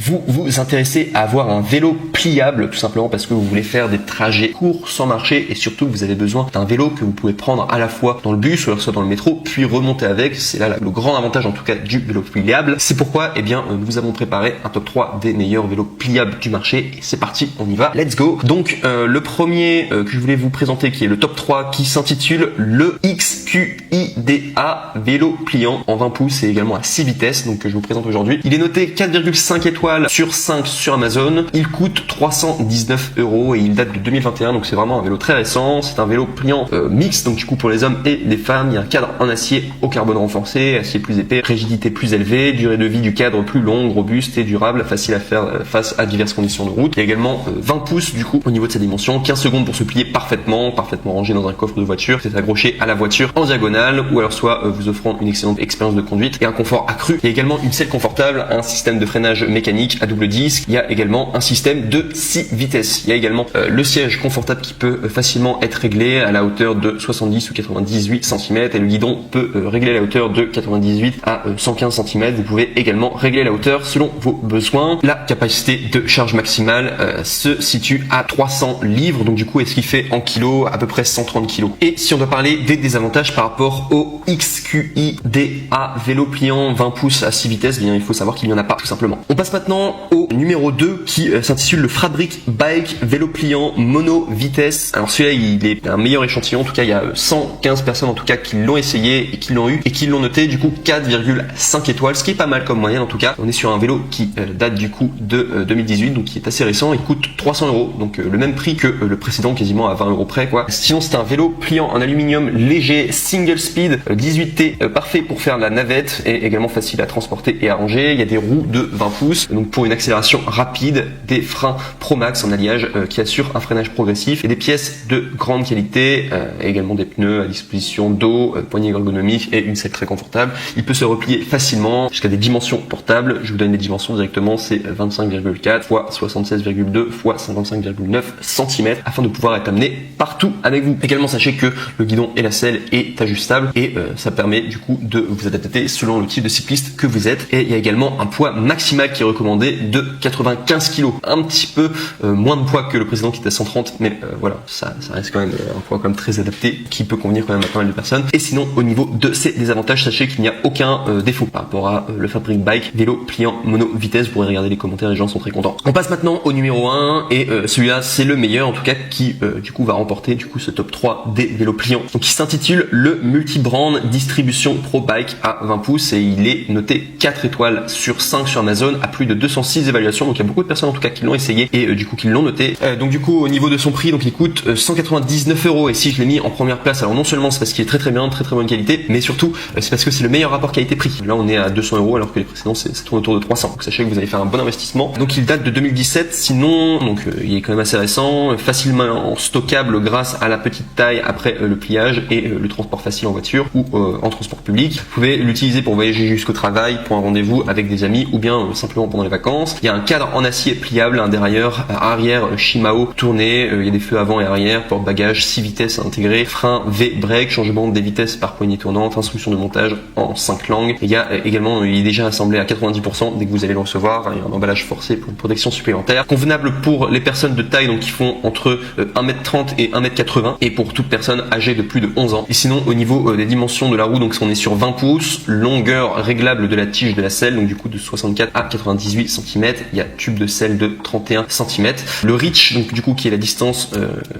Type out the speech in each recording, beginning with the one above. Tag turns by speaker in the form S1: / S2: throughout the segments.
S1: Vous vous intéressez à avoir un vélo pliable tout simplement parce que vous voulez faire des trajets courts sans marcher et surtout vous avez besoin d'un vélo que vous pouvez prendre à la fois dans le bus ou alors soit dans le métro puis remonter avec. C'est là le grand avantage en tout cas du vélo pliable. C'est pourquoi nous vous avons préparé un top 3 des meilleurs vélos pliables du marché et c'est parti, on y va, let's go. Donc le premier que je voulais vous présenter qui est le top 3 qui s'intitule le XQIDA vélo pliant en 20 pouces et également à 6 vitesses donc que je vous présente aujourd'hui. Il est noté 4,5 étoiles sur 5 sur Amazon. Il coûte 319 € et il date de 2021 donc c'est vraiment un vélo très récent. C'est un vélo pliant mixte donc du coup pour les hommes et les femmes. Il y a un cadre en acier au carbone renforcé, acier plus épais, rigidité plus élevée, durée de vie du cadre plus longue, robuste et durable, facile à faire face à diverses conditions de route. Il y a également 20 pouces du coup au niveau de sa dimension, 15 secondes pour se plier parfaitement rangé dans un coffre de voiture. C'est accroché à la voiture en diagonale ou alors soit vous offrant une excellente expérience de conduite et un confort accru. Il y a également une selle confortable, un système de freinage mécanique à double disque. Il y a également un système de 6 vitesses. Il y a également le siège confortable qui peut facilement être réglé à la hauteur de 70 ou 98 cm et le guidon peut régler la hauteur de 98 à 115 cm. Vous pouvez également régler la hauteur selon vos besoins. La capacité de charge maximale se situe à 300 livres donc du coup est-ce qui fait en kilos à peu près 130 kg. Et si on doit parler des désavantages par rapport au XQIDA vélo pliant 20 pouces à 6 vitesses, bien il faut savoir qu'il n'y en a pas tout simplement. On passe maintenant au numéro 2 qui s'intitule le Fabric Bike vélo pliant mono vitesse. Alors celui-là il est un meilleur échantillon, en tout cas il y a 115 personnes en tout cas qui l'ont essayé et qui l'ont eu et qui l'ont noté du coup 4,5 étoiles, ce qui est pas mal comme moyenne en tout cas. On est sur un vélo qui date du coup de 2018 donc qui est assez récent, il coûte 300 € donc le même prix que le précédent, quasiment à 20 € près quoi. Sinon c'est un vélo pliant en aluminium léger single speed 18T parfait pour faire la navette et également facile à transporter et à ranger. Il y a des roues de 20 pouces donc pour une accélération rapide, des freins Pro Max en alliage qui assurent un freinage progressif et des pièces de grande qualité, également des pneus à disposition dos, poignée ergonomique et une selle très confortable. Il peut se replier facilement jusqu'à des dimensions portables. Je vous donne les dimensions directement, c'est 25,4 x 76,2 x 55,9 cm afin de pouvoir être amené partout avec vous. Également sachez que le guidon et la selle est ajustable et ça permet du coup de vous adapter selon le type de cycliste que vous êtes. Et il y a également un poids maximal qui est recommandé de 95 kg, un petit peu moins de poids que le précédent qui était à 130 mais voilà ça reste quand même un poids quand même très adapté qui peut convenir quand même à pas mal de personnes. Et sinon au niveau de ces désavantages, sachez qu'il n'y a aucun défaut par rapport à le Fabric Bike vélo pliant mono vitesse. Vous pourrez regarder les commentaires, les gens sont très contents. On passe maintenant au numéro 1 et celui-là c'est le meilleur en tout cas qui du coup va remporter du coup ce top 3 des vélos pliants. Donc il s'intitule le Multi-Brand Distribution Pro Bike à 20 pouces et il est noté 4 étoiles sur 5 sur Amazon à plus de 206 évaluations. Donc il y a beaucoup de personnes en tout cas qui l'ont essayé et du coup qui l'ont noté. Donc du coup au niveau de son prix, donc il coûte 199 € et si je l'ai mis en première place, alors non seulement c'est parce qu'il est très bien, très bonne qualité, mais surtout c'est parce que c'est le meilleur rapport qualité-prix. Là on est à 200 € alors que les précédents c'est tourne autour de 300. Donc sachez que vous allez faire un bon investissement. Donc il date de 2017, sinon donc il est quand même assez récent, facilement stockable grâce à la petite taille après le pliage et le transport facile en voiture ou en transport public. Vous pouvez l'utiliser pour voyager jusqu'au travail, pour un rendez-vous avec des amis ou bien simplement pendant les vacances. Il y a un cadre en acier pliable, un dérailleur arrière Shimano tourné, il y a des feux avant et arrière, porte-bagages 6 vitesses intégrés, frein V-break, changement des vitesses par poignée tournante, instruction de montage en 5 langues. Et il y a également, il est déjà assemblé à 90% dès que vous allez le recevoir. Il y a un emballage forcé pour une protection supplémentaire, convenable pour les personnes de taille donc qui font entre 1m30 et 1m80 et pour toute personne âgée de plus de 11 ans. Et sinon au niveau des dimensions de la roue, donc on est sur 20 pouces, longueur réglable de la tige de la selle, donc du coup de 64 à 98 cm. Il y a tube de selle de 31 cm. Le reach, donc du coup qui est la distance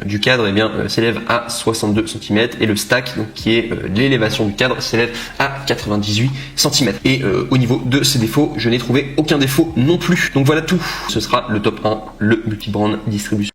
S1: du cadre, eh bien s'élève à 62 cm et le stack, donc qui est l'élévation du cadre, s'élève à 98 cm. Et au niveau de ses défauts, je n'ai trouvé aucun défaut non plus. Donc voilà tout. Ce sera le top 1, le Multi-Brand Distribution.